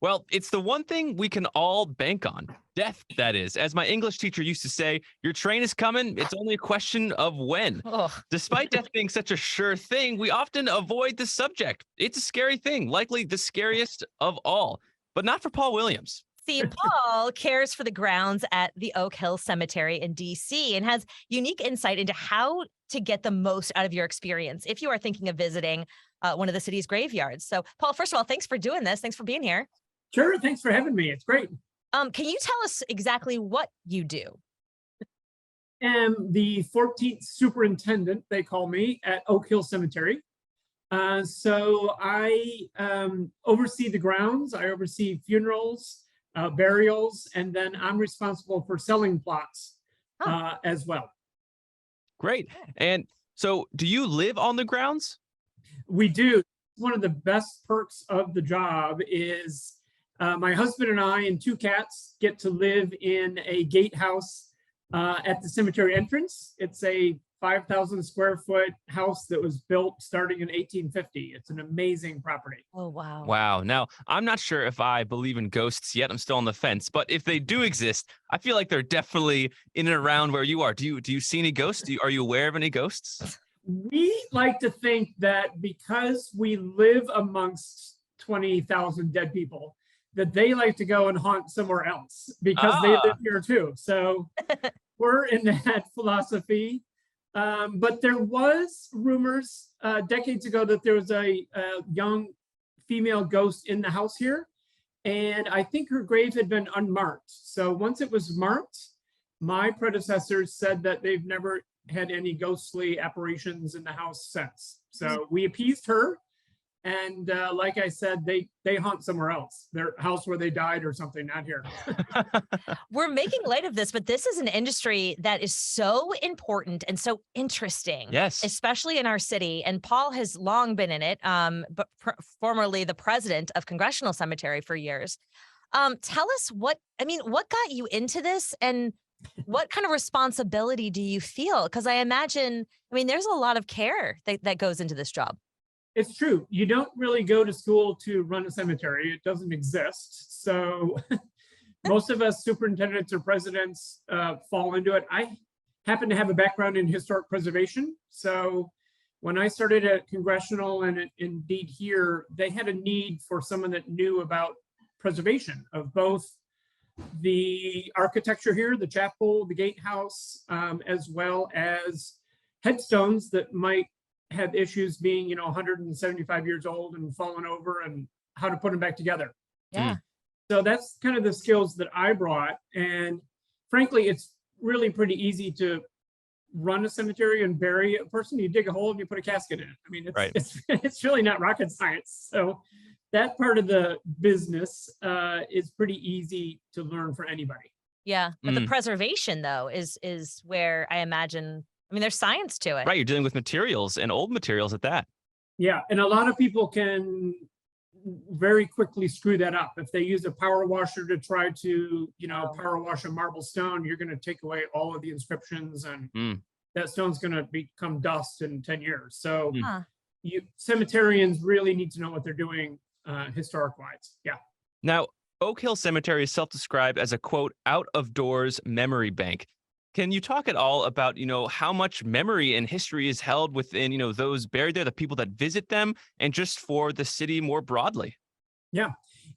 Well, it's the one thing we can all bank on. Death, that is. As my English teacher used to say, your train is coming. It's only a question of when. Oh, Despite death being such a sure thing, we often avoid the subject. It's a scary thing, likely the scariest of all, but not for Paul Williams. see, Paul cares for the grounds at the Oak Hill Cemetery in DC and has unique insight into how to get the most out of your experience if you are thinking of visiting one of the city's graveyards. So, Paul, first of all, thanks for doing this. Thanks for being here. Sure. Thanks for having me. It's great. Can you tell us exactly what you do? I'm the 14th superintendent, they call me, at Oak Hill Cemetery. So I oversee the grounds. I oversee funerals, burials, and then I'm responsible for selling plots as well. Great. And so, do you live on the grounds? We do. One of the best perks of the job is my husband and I and two cats get to live in a gatehouse at the cemetery entrance. It's a 5,000 square foot house that was built starting in 1850. It's an amazing property. Oh, wow. Wow. Now, I'm not sure if I believe in ghosts yet. I'm still on the fence. But if they do exist, I feel like they're definitely in and around where you are. Do you see any ghosts? Are you aware of any ghosts? We like to think that because we live amongst 20,000 dead people, that they like to go and haunt somewhere else because they live here too. So we're in that philosophy. But there was rumors decades ago that there was a young female ghost in the house here. And I think her grave had been unmarked. So once it was marked, my predecessors said that they've never had any ghostly apparitions in the house since. So we appeased her. And like I said, they haunt somewhere else, their house where they died or something, not here. We're making light of this, but this is an industry that is so important and so interesting. Yes. Especially in our city. And Paul has long been in it, but formerly the president of Congressional Cemetery for years. Tell us what got you into this and what kind of responsibility do you feel? Because I imagine, there's a lot of care that goes into this job. It's true. You don't really go to school to run a cemetery. It doesn't exist. So most of us superintendents or presidents fall into it. I happen to have a background in historic preservation. So when I started at Congressional and indeed here, they had a need for someone that knew about preservation of both the architecture here, the chapel, the gatehouse, as well as headstones that might have issues being, 175 years old and fallen over and how to put them back together. Yeah. So that's kind of the skills that I brought. And frankly, it's really pretty easy to run a cemetery and bury a person. You dig a hole and you put a casket in it. It's really not rocket science. So that part of the business is pretty easy to learn for anybody. Yeah. But the preservation, though, is where I imagine, there's science to it. Right. You're dealing with materials and old materials at that. Yeah. And a lot of people can very quickly screw that up. If they use a power washer to try to, power wash a marble stone, you're going to take away all of the inscriptions and that stone's going to become dust in 10 years. So cemeterians really need to know what they're doing historic wise. Yeah. Now, Oak Hill Cemetery is self-described as a, quote, out of doors memory bank. Can you talk at all about, how much memory and history is held within, those buried there, the people that visit them, and just for the city more broadly? Yeah,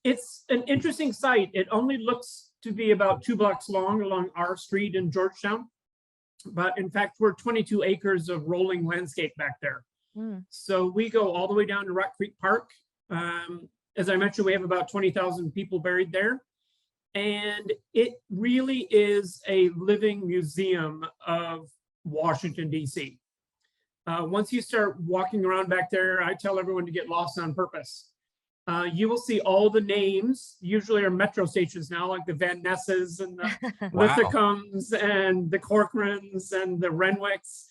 it's an interesting site. It only looks to be about 2 blocks long along our street in Georgetown. But in fact, we're 22 acres of rolling landscape back there. So we go all the way down to Rock Creek Park. As I mentioned, we have about 20,000 people buried there. And it really is a living museum of Washington, D.C. Once you start walking around back there, I tell everyone to get lost on purpose. You will see all the names, usually are metro stations now, like the Van Nesses and the Lithicums and the Corcorans and the Renwicks.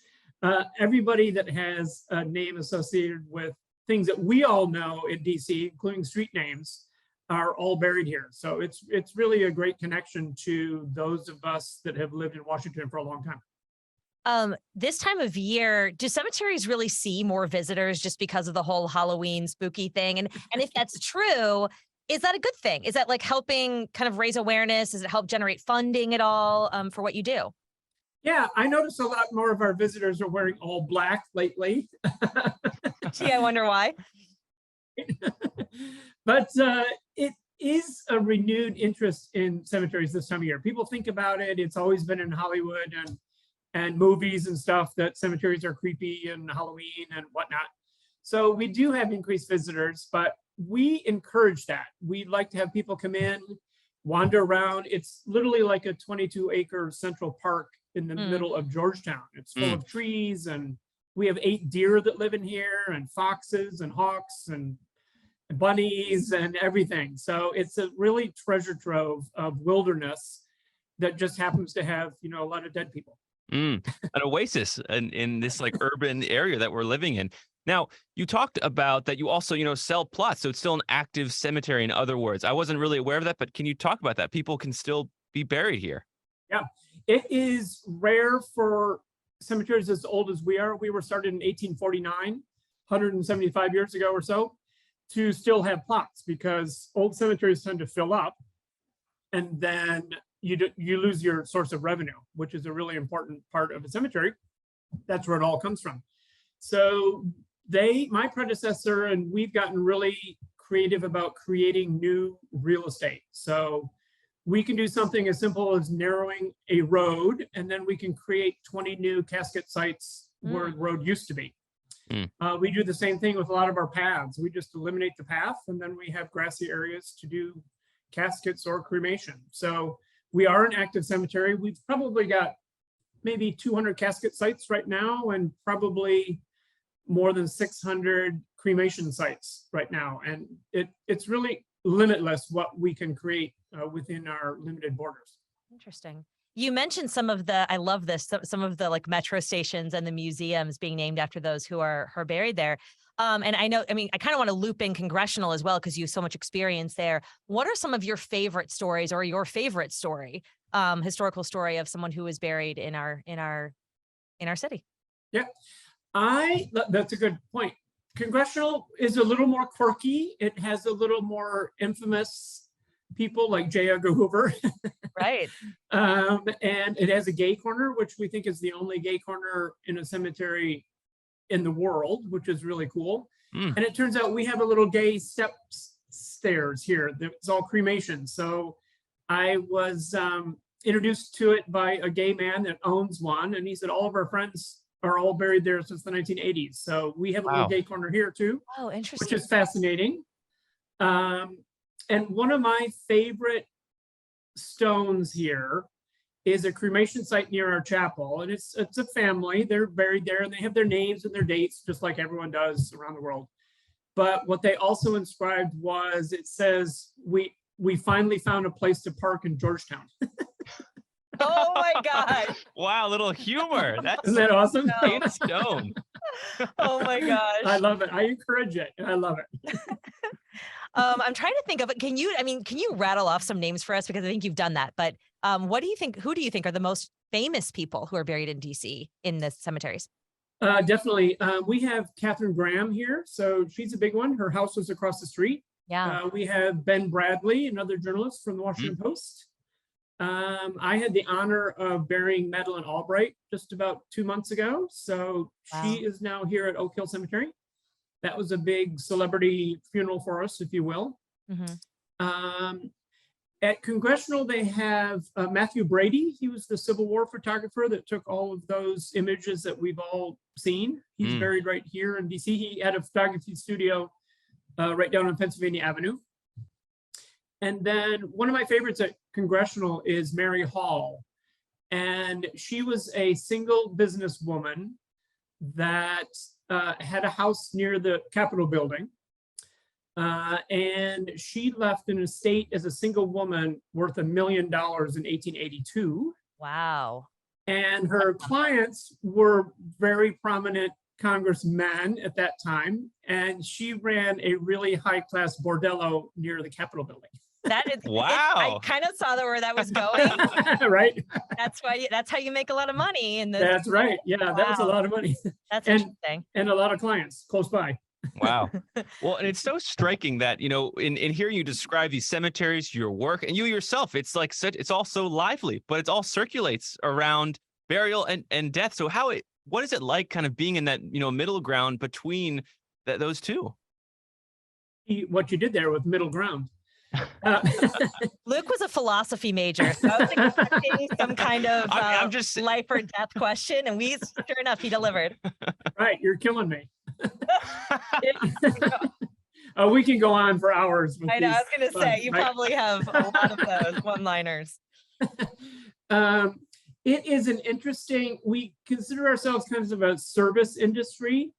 Everybody that has a name associated with things that we all know in D.C., including street names, are all buried here. So it's really a great connection to those of us that have lived in Washington for a long time. This time of year, do cemeteries really see more visitors just because of the whole Halloween spooky thing? And if that's true, is that a good thing? Is that like helping kind of raise awareness? Does it help generate funding at all for what you do? Yeah, I notice a lot more of our visitors are wearing all black lately. Gee, I wonder why. But it is a renewed interest in cemeteries this time of year. People think about it. It's always been in Hollywood and movies and stuff that cemeteries are creepy and Halloween and whatnot. So we do have increased visitors, but we encourage that. We'd like to have people come in, wander around. It's literally like a 22-acre central park in the middle of Georgetown. It's full of trees, and we have 8 deer that live in here, and foxes and hawks and bunnies and everything. So it's a really treasure trove of wilderness that just happens to have, you know, a lot of dead people. An oasis in this like urban area that we're living in. Now, you talked about that you also, you know, sell plots. So it's still an active cemetery, in other words. I wasn't really aware of that, but can you talk about that? People can still be buried here. Yeah, it is rare for cemeteries as old as we are. We were started in 1849, 175 years ago or so, to still have plots, because old cemeteries tend to fill up, and then you lose your source of revenue, which is a really important part of a cemetery. That's where it all comes from. So my predecessor, and we've gotten really creative about creating new real estate. So we can do something as simple as narrowing a road, and then we can create 20 new casket sites where the road used to be. We do the same thing with a lot of our paths. We just eliminate the path, and then we have grassy areas to do caskets or cremation. So we are an active cemetery. We've probably got maybe 200 casket sites right now, and probably more than 600 cremation sites right now. And it's really limitless what we can create within our limited borders. Interesting. You mentioned some of the, I love this, some of the like metro stations and the museums being named after those who are buried there. And I know, I mean, I kind of want to loop in congressional as well, because you have so much experience there. What are some of your favorite stories, or your favorite story, historical story of someone who was buried in our city? Yeah, that's a good point. Congressional is a little more quirky. It has a little more infamous people like J. Edgar Hoover. Right. And it has a gay corner, which we think is the only gay corner in a cemetery in the world, which is really cool. And it turns out we have a little gay stairs here. It's all cremation. So I was introduced to it by a gay man that owns one, and he said all of our friends are all buried there since the 1980s. So we have a little gay corner here too. Oh, interesting. Which is fascinating. And one of my favorite stones here is a cremation site near our chapel, and it's a family. They're buried there, and they have their names and their dates, just like everyone does around the world. But what they also inscribed was, it says, we finally found a place to park in Georgetown. Oh my gosh. Wow, a little humor. Isn't that awesome? In stone. Oh my gosh. I love it. I encourage it, and I love it. I'm trying to think of it. Can you rattle off some names for us? Because I think you've done that. But who do you think are the most famous people who are buried in DC in the cemeteries? Definitely. We have Katharine Graham here. So she's a big one. Her house is across the street. Yeah. We have Ben Bradley, another journalist from the Washington Post. I had the honor of burying Madeleine Albright just about 2 months ago. So she is now here at Oak Hill Cemetery. That was a big celebrity funeral for us, if you will. At Congressional, they have Matthew Brady. He was the Civil War photographer that took all of those images that we've all seen. He's buried right here in DC. He had a photography studio right down on Pennsylvania Avenue. And then one of my favorites at Congressional is Mary Hall. And she was a single businesswoman that had a house near the Capitol building. And she left an estate as a single woman worth $1 million in 1882. Wow. And her clients were very prominent congressmen at that time. And she ran a really high-class bordello near the Capitol building. That is wow. I kind of saw where that was going. Right. That's how you make a lot of money. That's right. Yeah, that was a lot of money. That's interesting. And a lot of clients close by. Wow. Well, and it's so striking that, in hearing you describe these cemeteries, your work, and you yourself, it's like it's all so lively, but it all circulates around burial and death. So what is it like kind of being in that, middle ground between those two? What you did there with middle ground. Uh, Luke was a philosophy major, so I was expecting some kind of I'm just life or death question, and sure enough, he delivered. right, you're killing me. We can go on for hours. With I know. I was these, going to say you probably have a lot of those one-liners. It is an interesting. We consider ourselves kind of a service industry.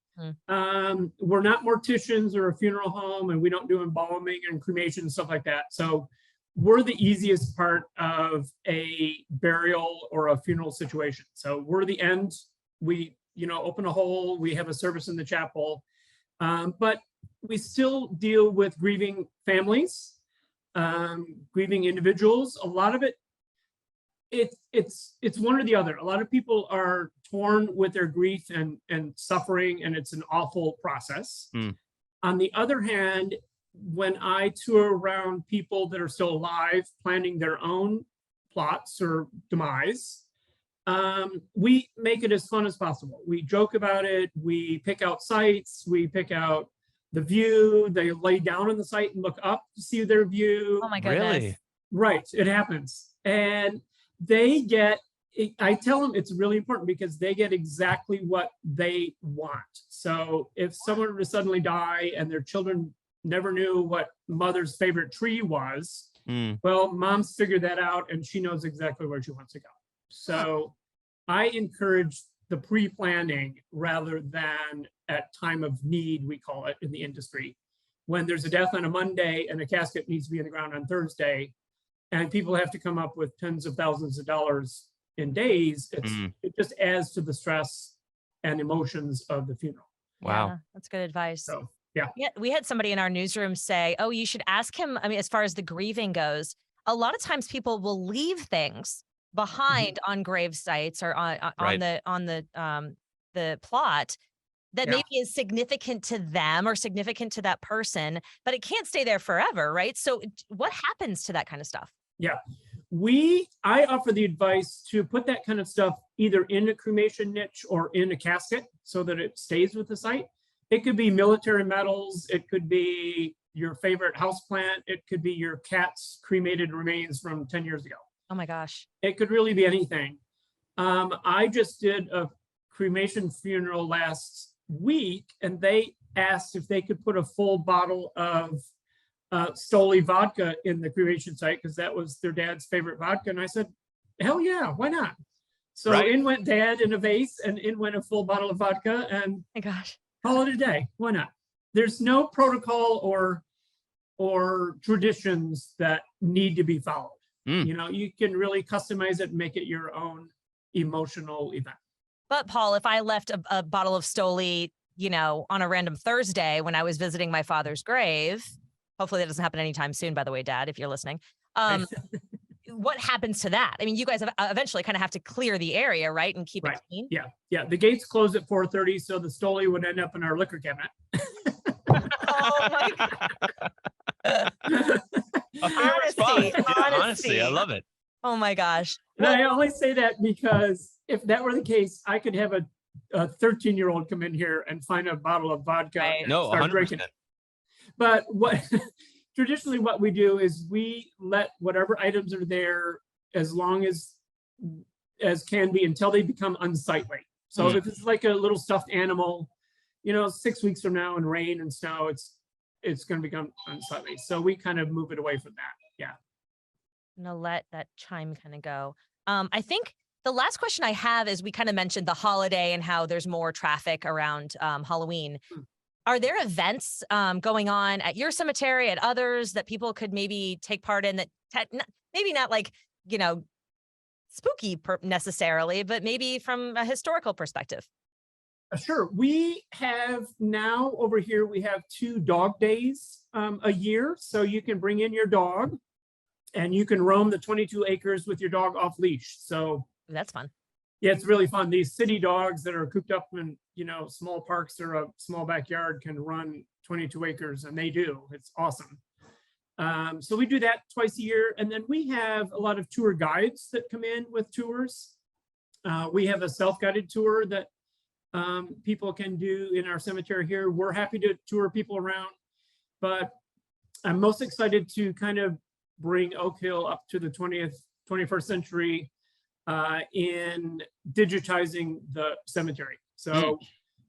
We're not morticians or a funeral home, and we don't do embalming and cremation and stuff like that. So we're the easiest part of a burial or a funeral situation. So we're the end. We, open a hole. We have a service in the chapel, but we still deal with grieving families, grieving individuals. A lot of it, it's one or the other. A lot of people are torn with their grief and suffering, and it's an awful process. On the other hand, when I tour around people that are still alive, planning their own plots or demise, we make it as fun as possible. We joke about it. We pick out sites. We pick out the view. They lay down on the site and look up to see their view. Oh my goodness. Really? Right, it happens. And I tell them it's really important because they get exactly what they want. So if someone were to suddenly die and their children never knew what mother's favorite tree was, well, mom's figured that out and she knows exactly where she wants to go. So I encourage the pre-planning rather than at time of need, we call it in the industry. When there's a death on a Monday and a casket needs to be in the ground on Thursday, and people have to come up with tens of thousands of dollars in days, it just adds to the stress and emotions of the funeral. Wow. Yeah, that's good advice. So, yeah. We had somebody in our newsroom say, oh, you should ask him. I mean, as far as the grieving goes, a lot of times people will leave things behind on grave sites or on the plot that maybe is significant to them or significant to that person, but it can't stay there forever, right? So what happens to that kind of stuff? Yeah, I offer the advice to put that kind of stuff either in a cremation niche or in a casket so that it stays with the site. It could be military medals. It could be your favorite houseplant. It could be your cat's cremated remains from 10 years ago. Oh my gosh. It could really be anything. I just did a cremation funeral last week, and they asked if they could put a full bottle of Stoli vodka in the cremation site because that was their dad's favorite vodka. And I said, hell yeah, why not? So in went dad in a vase, and in went a full bottle of vodka, and my gosh, call it a day. Why not? There's no protocol or traditions that need to be followed. You can really customize it and make it your own emotional event. But Paul, if I left a bottle of Stoli, on a random Thursday when I was visiting my father's grave, hopefully that doesn't happen anytime soon, by the way, Dad, if you're listening. What happens to that? I mean, you guys eventually kind of have to clear the area, right? And keep it clean. Yeah. The gates close at 4:30, so the Stoli would end up in our liquor cabinet. Oh my God. Honesty. I love it. Oh my gosh. And I only say that because if that were the case, I could have a 13-year-old come in here and find a bottle of vodka and start 100%. drinking it. But traditionally what we do is we let whatever items are there as long as can be until they become unsightly. So if it's like a little stuffed animal, 6 weeks from now in rain and snow, it's going to become unsightly. So we kind of move it away from that. Yeah. I'm going to let that chime kind of go. I think the last question I have is we kind of mentioned the holiday and how there's more traffic around Halloween. Are there events going on at your cemetery, at others that people could maybe take part in that maybe not like, spooky necessarily, but maybe from a historical perspective? Sure. We have now over here, we have 2 dog days a year. So you can bring in your dog and you can roam the 22 acres with your dog off leash. So that's fun. Yeah, it's really fun. These city dogs that are cooped up in, small parks or a small backyard can run 22 acres, and they do. It's awesome. So we do that twice a year. And then we have a lot of tour guides that come in with tours. We have a self-guided tour that people can do in our cemetery here. We're happy to tour people around, but I'm most excited to kind of bring Oak Hill up to the 21st century in digitizing the cemetery. So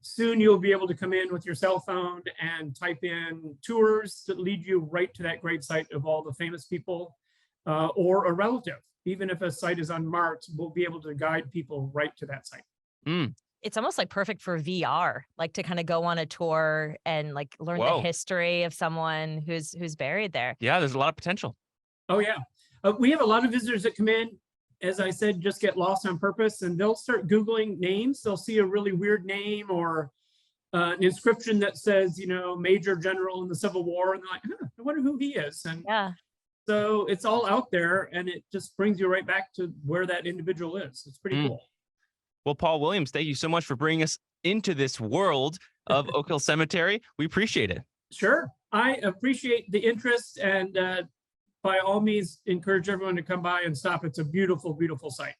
soon you'll be able to come in with your cell phone and type in tours that lead you right to that great site of all the famous people or a relative. Even if a site is unmarked, we'll be able to guide people right to that site. It's almost like perfect for VR, like to kind of go on a tour and like learn the history of someone who's buried there. Yeah, there's a lot of potential. Oh yeah. We have a lot of visitors that come in, as I said, just get lost on purpose, and they'll start Googling names. They'll see a really weird name or an inscription that says, Major General in the Civil War. And they're like, I wonder who he is. And so it's all out there, and it just brings you right back to where that individual is. It's pretty cool. Well, Paul Williams, thank you so much for bringing us into this world of Oak Hill Cemetery. We appreciate it. Sure. I appreciate the interest, and by all means, encourage everyone to come by and stop. It's a beautiful, beautiful site.